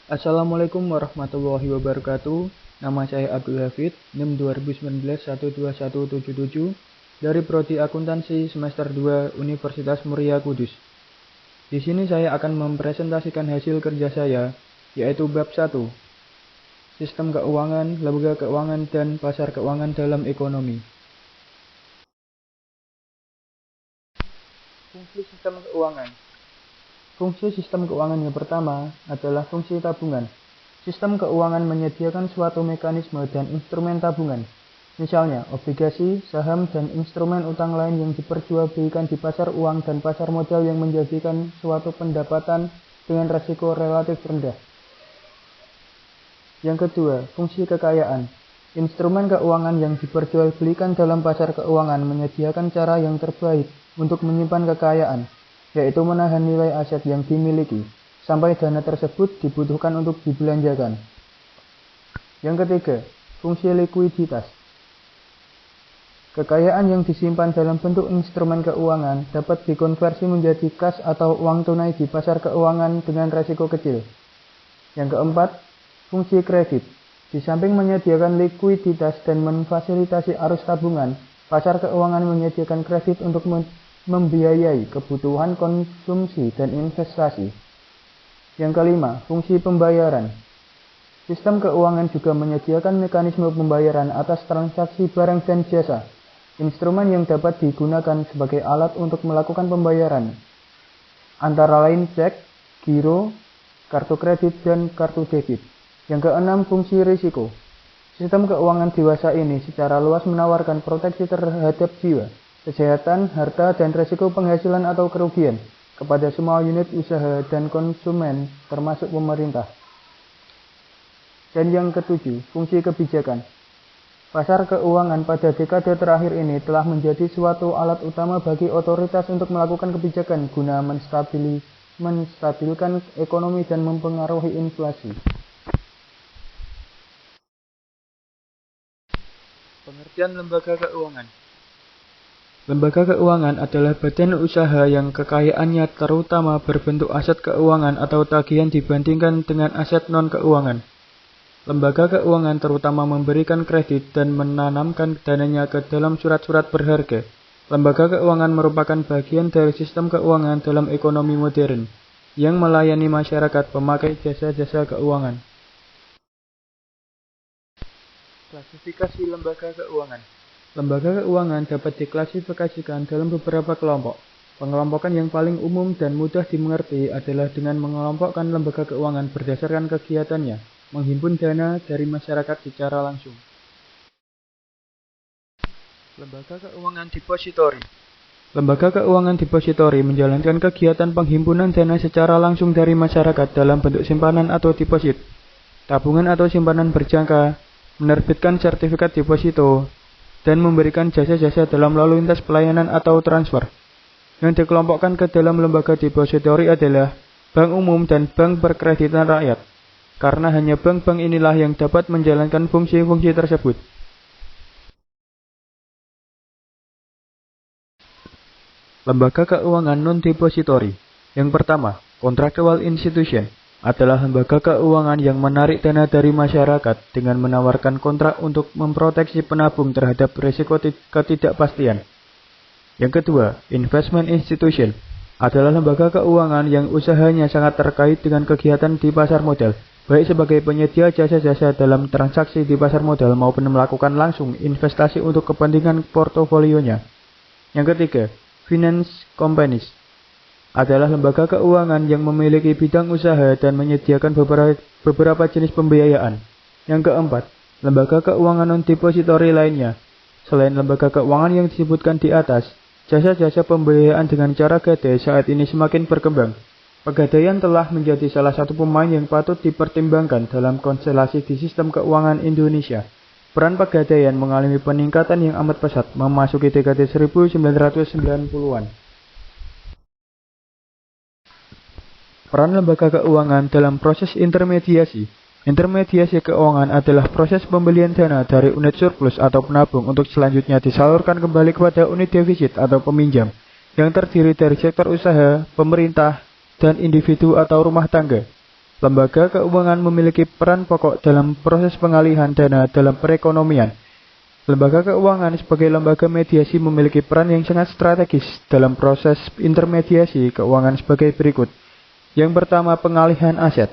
Assalamualaikum warahmatullahi wabarakatuh. Nama saya Abdul Hafid, NIM 2019-12177 dari Prodi Akuntansi semester 2 Universitas Muria Kudus. Di sini saya akan mempresentasikan hasil kerja saya, yaitu bab 1, Sistem Keuangan, Lembaga Keuangan, dan Pasar Keuangan dalam Ekonomi. Fungsi sistem keuangan. Fungsi sistem keuangan yang pertama adalah fungsi tabungan. Sistem keuangan menyediakan suatu mekanisme dan instrumen tabungan, misalnya obligasi, saham, dan instrumen utang lain yang diperjualbelikan di pasar uang dan pasar modal yang menjadikan suatu pendapatan dengan resiko relatif rendah. Yang kedua, fungsi kekayaan. Instrumen keuangan yang diperjualbelikan dalam pasar keuangan menyediakan cara yang terbaik untuk menyimpan kekayaan, yaitu menahan nilai aset yang dimiliki, sampai dana tersebut dibutuhkan untuk dibelanjakan. Yang ketiga, fungsi likuiditas. Kekayaan yang disimpan dalam bentuk instrumen keuangan dapat dikonversi menjadi kas atau uang tunai di pasar keuangan dengan resiko kecil. Yang keempat, fungsi kredit. Di samping menyediakan likuiditas dan memfasilitasi arus tabungan, pasar keuangan menyediakan kredit untuk membiayai kebutuhan konsumsi dan investasi. Yang kelima, fungsi pembayaran. Sistem keuangan juga menyediakan mekanisme pembayaran atas transaksi barang dan jasa, instrumen yang dapat digunakan sebagai alat untuk melakukan pembayaran, antara lain cek, giro, kartu kredit, dan kartu debit. Yang keenam, fungsi risiko. Sistem keuangan dewasa ini secara luas menawarkan proteksi terhadap jiwa, kesehatan, harta, dan risiko penghasilan atau kerugian kepada semua unit usaha dan konsumen, termasuk pemerintah. Dan yang ketujuh, fungsi kebijakan. Pasar keuangan pada dekade terakhir ini telah menjadi suatu alat utama bagi otoritas untuk melakukan kebijakan guna menstabilkan ekonomi dan mempengaruhi inflasi. Pengertian lembaga keuangan. Lembaga keuangan adalah badan usaha yang kekayaannya terutama berbentuk aset keuangan atau tagihan dibandingkan dengan aset non-keuangan. Lembaga keuangan terutama memberikan kredit dan menanamkan dananya ke dalam surat-surat berharga. Lembaga keuangan merupakan bagian dari sistem keuangan dalam ekonomi modern, yang melayani masyarakat pemakai jasa-jasa keuangan. Klasifikasi lembaga keuangan. Lembaga keuangan dapat diklasifikasikan dalam beberapa kelompok. Pengelompokan yang paling umum dan mudah dimengerti adalah dengan mengelompokkan lembaga keuangan berdasarkan kegiatannya, menghimpun dana dari masyarakat secara langsung. Lembaga keuangan depositori. Lembaga keuangan depositori menjalankan kegiatan penghimpunan dana secara langsung dari masyarakat dalam bentuk simpanan atau deposit, tabungan atau simpanan berjangka, menerbitkan sertifikat deposito, dan memberikan jasa-jasa dalam lalu lintas pelayanan atau transfer. Yang dikelompokkan ke dalam lembaga depositori adalah bank umum dan bank perkreditan rakyat, karena hanya bank-bank inilah yang dapat menjalankan fungsi-fungsi tersebut. Lembaga keuangan non-depositori. Yang pertama, contractual institution adalah lembaga keuangan yang menarik dana dari masyarakat dengan menawarkan kontrak untuk memproteksi penabung terhadap risiko ketidakpastian. Yang kedua, investment institution adalah lembaga keuangan yang usahanya sangat terkait dengan kegiatan di pasar modal, baik sebagai penyedia jasa-jasa dalam transaksi di pasar modal maupun melakukan langsung investasi untuk kepentingan portofolionya. Yang ketiga, finance companies adalah lembaga keuangan yang memiliki bidang usaha dan menyediakan beberapa jenis pembiayaan. Yang keempat, lembaga keuangan non-depository lainnya. Selain lembaga keuangan yang disebutkan di atas, jasa-jasa pembiayaan dengan cara gade saat ini semakin berkembang. Pegadaian telah menjadi salah satu pemain yang patut dipertimbangkan dalam konstelasi di sistem keuangan Indonesia. Peran pegadaian mengalami peningkatan yang amat pesat memasuki dekade 1990-an. Peran lembaga keuangan dalam proses intermediasi. Intermediasi keuangan adalah proses pembelian dana dari unit surplus atau penabung untuk selanjutnya disalurkan kembali kepada unit defisit atau peminjam, yang terdiri dari sektor usaha, pemerintah, dan individu atau rumah tangga. Lembaga keuangan memiliki peran pokok dalam proses pengalihan dana dalam perekonomian. Lembaga keuangan sebagai lembaga mediasi memiliki peran yang sangat strategis dalam proses intermediasi keuangan sebagai berikut. Yang pertama, pengalihan aset.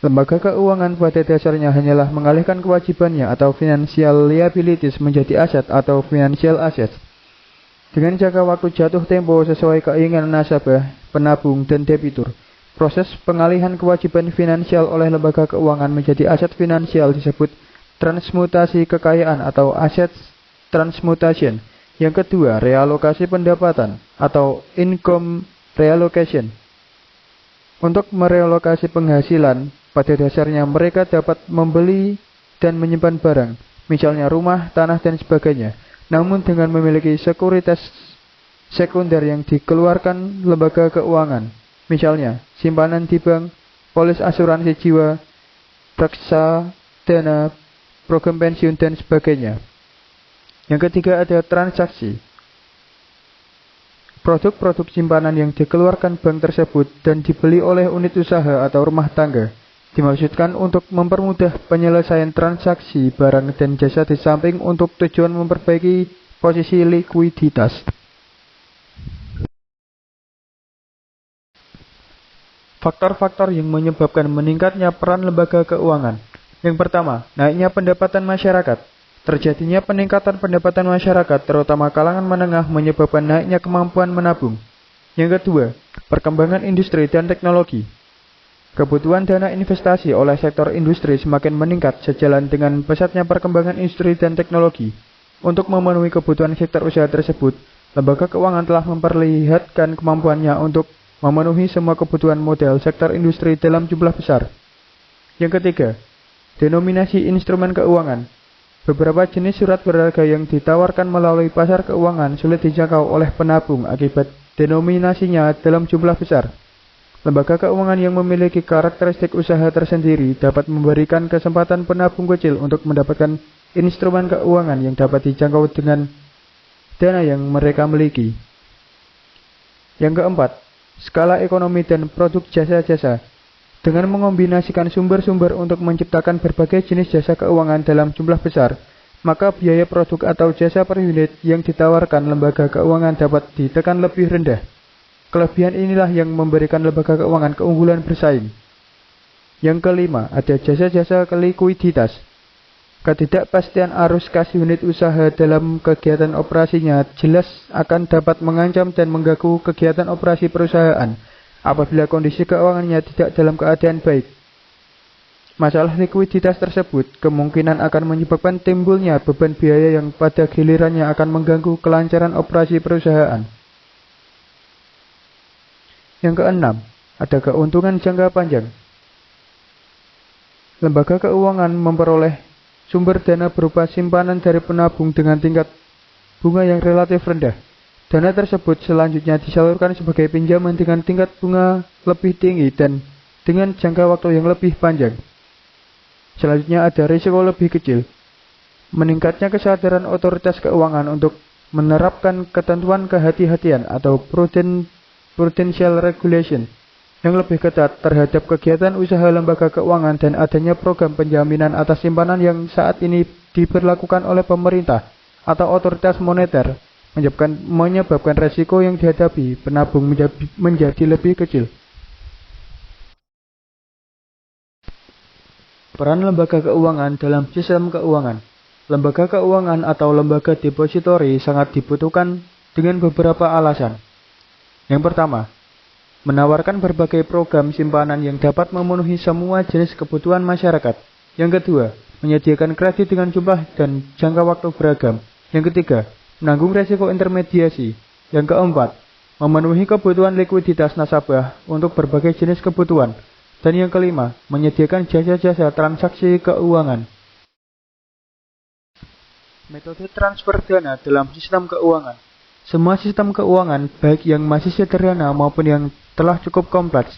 Lembaga keuangan pada dasarnya hanyalah mengalihkan kewajibannya atau financial liabilities menjadi aset atau financial assets. Dengan jangka waktu jatuh tempo sesuai keinginan nasabah, penabung, dan debitur. Proses pengalihan kewajiban finansial oleh lembaga keuangan menjadi aset finansial disebut transmutasi kekayaan atau asset transmutation. Yang kedua, realokasi pendapatan atau income reallocation. Untuk merelokasi penghasilan, pada dasarnya mereka dapat membeli dan menyimpan barang, misalnya rumah, tanah, dan sebagainya. Namun dengan memiliki sekuritas sekunder yang dikeluarkan lembaga keuangan, misalnya simpanan di bank, polis asuransi jiwa, reksadana, program pensiun, dan sebagainya. Yang ketiga ada transaksi. Produk-produk simpanan yang dikeluarkan bank tersebut dan dibeli oleh unit usaha atau rumah tangga dimaksudkan untuk mempermudah penyelesaian transaksi barang dan jasa di samping untuk tujuan memperbaiki posisi likuiditas. Faktor-faktor yang menyebabkan meningkatnya peran lembaga keuangan. Yang pertama, naiknya pendapatan masyarakat. Terjadinya peningkatan pendapatan masyarakat, terutama kalangan menengah, menyebabkan naiknya kemampuan menabung. Yang kedua, perkembangan industri dan teknologi. Kebutuhan dana investasi oleh sektor industri semakin meningkat sejalan dengan pesatnya perkembangan industri dan teknologi. Untuk memenuhi kebutuhan sektor usaha tersebut, lembaga keuangan telah memperlihatkan kemampuannya untuk memenuhi semua kebutuhan modal sektor industri dalam jumlah besar. Yang ketiga, denominasi instrumen keuangan. Beberapa jenis surat berharga yang ditawarkan melalui pasar keuangan sulit dijangkau oleh penabung akibat denominasinya dalam jumlah besar. Lembaga keuangan yang memiliki karakteristik usaha tersendiri dapat memberikan kesempatan penabung kecil untuk mendapatkan instrumen keuangan yang dapat dijangkau dengan dana yang mereka miliki. Yang keempat, skala ekonomi dan produk jasa-jasa. Dengan mengombinasikan sumber-sumber untuk menciptakan berbagai jenis jasa keuangan dalam jumlah besar, maka biaya produk atau jasa per unit yang ditawarkan lembaga keuangan dapat ditekan lebih rendah. Kelebihan inilah yang memberikan lembaga keuangan keunggulan bersaing. Yang kelima, ada jasa-jasa likuiditas. Ketidakpastian arus kas unit usaha dalam kegiatan operasinya jelas akan dapat mengancam dan mengganggu kegiatan operasi perusahaan apabila kondisi keuangannya tidak dalam keadaan baik. Masalah likuiditas tersebut kemungkinan akan menyebabkan timbulnya beban biaya yang pada gilirannya akan mengganggu kelancaran operasi perusahaan. Yang keenam, ada keuntungan jangka panjang. Lembaga keuangan memperoleh sumber dana berupa simpanan dari penabung dengan tingkat bunga yang relatif rendah. Dana tersebut selanjutnya disalurkan sebagai pinjaman dengan tingkat bunga lebih tinggi dan dengan jangka waktu yang lebih panjang. Selanjutnya ada risiko lebih kecil. Meningkatnya kesadaran otoritas keuangan untuk menerapkan ketentuan kehati-hatian atau prudential regulation yang lebih ketat terhadap kegiatan usaha lembaga keuangan dan adanya program penjaminan atas simpanan yang saat ini diberlakukan oleh pemerintah atau otoritas moneter menyebabkan resiko yang dihadapi penabung menjadi lebih kecil. Peran lembaga keuangan dalam sistem keuangan. Lembaga keuangan atau lembaga depositori sangat dibutuhkan dengan beberapa alasan. Yang pertama, menawarkan berbagai program simpanan yang dapat memenuhi semua jenis kebutuhan masyarakat. Yang kedua, menyediakan kredit dengan jumlah dan jangka waktu beragam. Yang ketiga, menanggung resiko intermediasi. Yang keempat, memenuhi kebutuhan likuiditas nasabah untuk berbagai jenis kebutuhan. Dan yang kelima, menyediakan jasa-jasa transaksi keuangan. Metode transfer dana dalam sistem keuangan. Semua sistem keuangan, baik yang masih sederhana maupun yang telah cukup kompleks,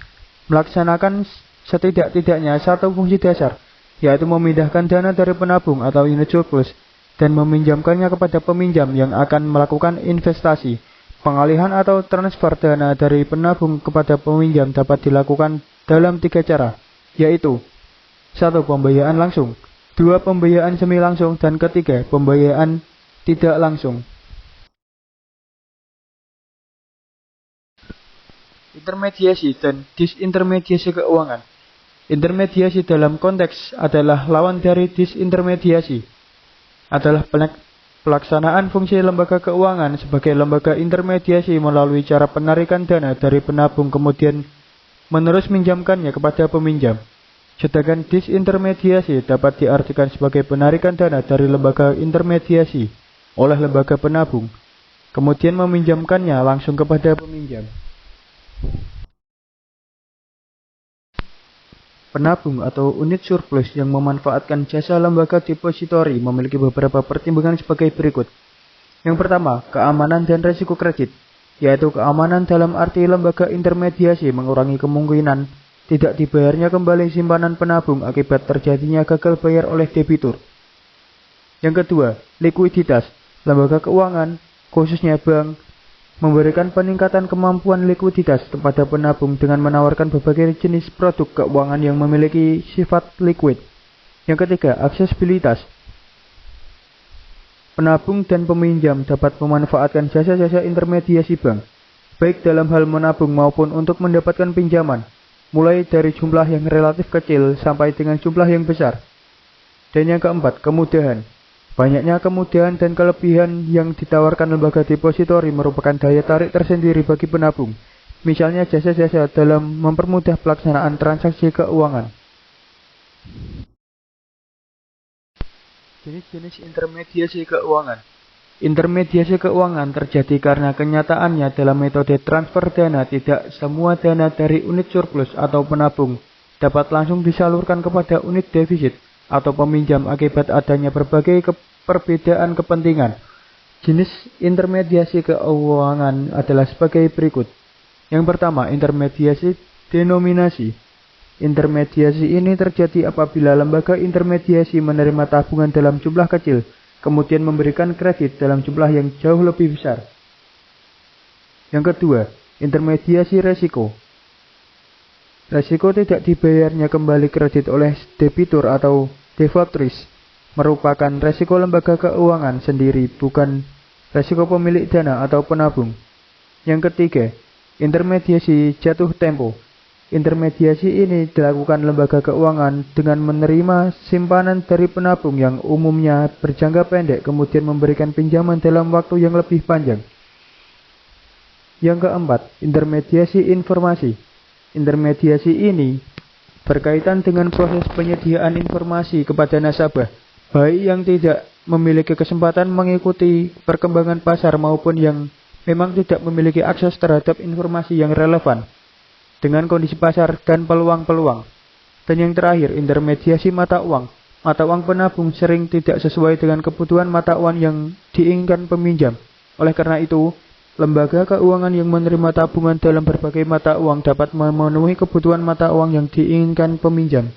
melaksanakan setidak-tidaknya satu fungsi dasar, yaitu memindahkan dana dari penabung atau unit surplus dan meminjamkannya kepada peminjam yang akan melakukan investasi. Pengalihan atau transfer dana dari penabung kepada peminjam dapat dilakukan dalam 3 cara, yaitu 1. Pembiayaan langsung, 2. Pembiayaan semi langsung, dan ketiga, pembiayaan tidak langsung. Intermediasi dan disintermediasi keuangan. Intermediasi dalam konteks adalah lawan dari disintermediasi, adalah pelaksanaan fungsi lembaga keuangan sebagai lembaga intermediasi melalui cara penarikan dana dari penabung kemudian menerus minjamkannya kepada peminjam. Sedangkan disintermediasi dapat diartikan sebagai penarikan dana dari lembaga intermediasi oleh lembaga penabung, kemudian meminjamkannya langsung kepada peminjam. Penabung atau unit surplus yang memanfaatkan jasa lembaga depositori memiliki beberapa pertimbangan sebagai berikut. Yang pertama, keamanan dan risiko kredit, yaitu keamanan dalam arti lembaga intermediasi mengurangi kemungkinan tidak dibayarnya kembali simpanan penabung akibat terjadinya gagal bayar oleh debitur. Yang kedua, likuiditas. Lembaga keuangan, khususnya bank, memberikan peningkatan kemampuan likuiditas kepada penabung dengan menawarkan berbagai jenis produk keuangan yang memiliki sifat liquid. Yang ketiga, aksesibilitas. Penabung dan peminjam dapat memanfaatkan jasa-jasa intermediasi bank, baik dalam hal menabung maupun untuk mendapatkan pinjaman, mulai dari jumlah yang relatif kecil sampai dengan jumlah yang besar. Dan yang keempat, kemudahan. Banyaknya kemudahan dan kelebihan yang ditawarkan lembaga depositori merupakan daya tarik tersendiri bagi penabung, misalnya jasa-jasa dalam mempermudah pelaksanaan transaksi keuangan. Jenis-jenis intermediasi keuangan. Intermediasi keuangan terjadi karena kenyataannya dalam metode transfer dana tidak semua dana dari unit surplus atau penabung dapat langsung disalurkan kepada unit defisit atau peminjam akibat adanya berbagai perbedaan kepentingan. Jenis intermediasi keuangan adalah sebagai berikut. Yang pertama, intermediasi denominasi. Intermediasi ini terjadi apabila lembaga intermediasi menerima tabungan dalam jumlah kecil, kemudian memberikan kredit dalam jumlah yang jauh lebih besar. Yang kedua, intermediasi resiko. Resiko tidak dibayarnya kembali kredit oleh debitur atau defaultris merupakan resiko lembaga keuangan sendiri, bukan resiko pemilik dana atau penabung. Yang ketiga, intermediasi jatuh tempo. Intermediasi ini dilakukan lembaga keuangan dengan menerima simpanan dari penabung yang umumnya berjangka pendek, kemudian memberikan pinjaman dalam waktu yang lebih panjang. Yang keempat, intermediasi informasi. Intermediasi ini berkaitan dengan proses penyediaan informasi kepada nasabah, baik yang tidak memiliki kesempatan mengikuti perkembangan pasar maupun yang memang tidak memiliki akses terhadap informasi yang relevan dengan kondisi pasar dan peluang-peluang. Dan yang terakhir, intermediasi mata uang. Mata uang penabung sering tidak sesuai dengan kebutuhan mata uang yang diinginkan peminjam. Oleh karena itu, lembaga keuangan yang menerima tabungan dalam berbagai mata uang dapat memenuhi kebutuhan mata uang yang diinginkan peminjam.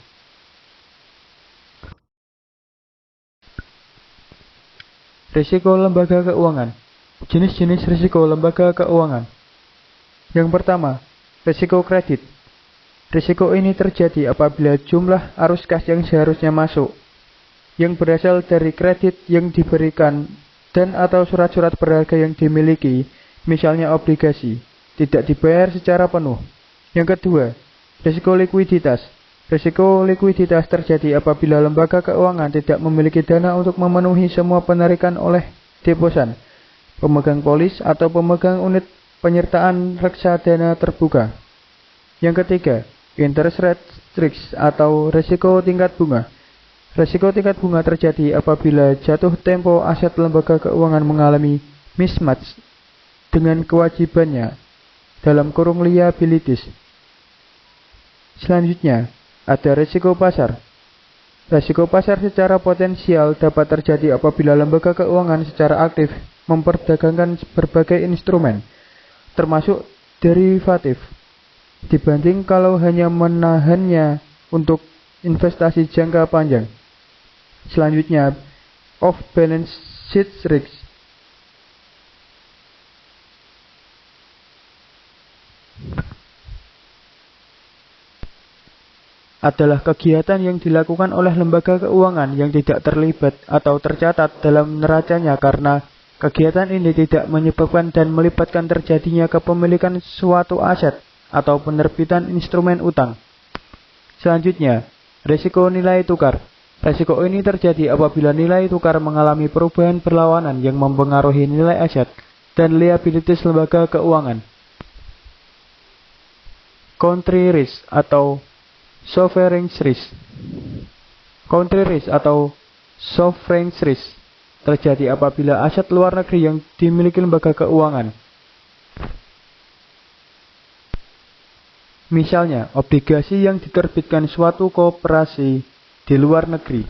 Risiko lembaga keuangan. Jenis-jenis risiko lembaga keuangan. Yang pertama, risiko kredit. Risiko ini terjadi apabila jumlah arus kas yang seharusnya masuk, yang berasal dari kredit yang diberikan dan atau surat-surat berharga yang dimiliki, misalnya obligasi, tidak dibayar secara penuh. Yang kedua, risiko likuiditas. Risiko likuiditas terjadi apabila lembaga keuangan tidak memiliki dana untuk memenuhi semua penarikan oleh deposan, pemegang polis atau pemegang unit penyertaan reksadana terbuka. Yang ketiga, interest rate risk atau risiko tingkat bunga. Risiko tingkat bunga terjadi apabila jatuh tempo aset lembaga keuangan mengalami mismatch dengan kewajibannya dalam kurung liabilities. Selanjutnya, ada risiko pasar. Risiko pasar secara potensial dapat terjadi apabila lembaga keuangan secara aktif memperdagangkan berbagai instrumen, termasuk derivatif, dibanding kalau hanya menahannya untuk investasi jangka panjang. Selanjutnya, off-balance sheet risk. adalah kegiatan yang dilakukan oleh lembaga keuangan yang tidak terlibat atau tercatat dalam neracanya karena kegiatan ini tidak menyebabkan dan melibatkan terjadinya kepemilikan suatu aset atau penerbitan instrumen utang. Selanjutnya, risiko nilai tukar. Risiko ini terjadi apabila nilai tukar mengalami perubahan berlawanan yang mempengaruhi nilai aset dan liabilitas lembaga keuangan. Country risk atau sovereign risk. Country risk atau sovereign risk terjadi apabila aset luar negeri yang dimiliki lembaga keuangan, misalnya obligasi yang diterbitkan suatu koperasi di luar negeri.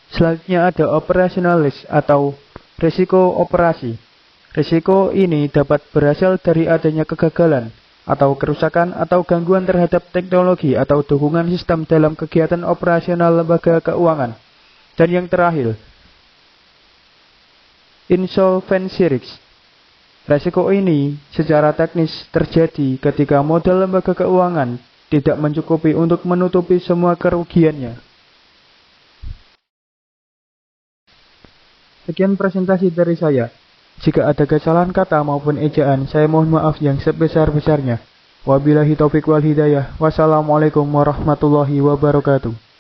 Selanjutnya ada operational risk atau risiko operasi. Risiko ini dapat berasal dari adanya kegagalan atau kerusakan atau gangguan terhadap teknologi atau dukungan sistem dalam kegiatan operasional lembaga keuangan. Dan yang terakhir, insolvency risk. Risiko ini secara teknis terjadi ketika modal lembaga keuangan tidak mencukupi untuk menutupi semua kerugiannya. Sekian presentasi dari saya. Jika ada kesalahan kata maupun ejaan, saya mohon maaf yang sebesar-besarnya. Wabillahi taufiq wal hidayah. Wassalamualaikum warahmatullahi wabarakatuh.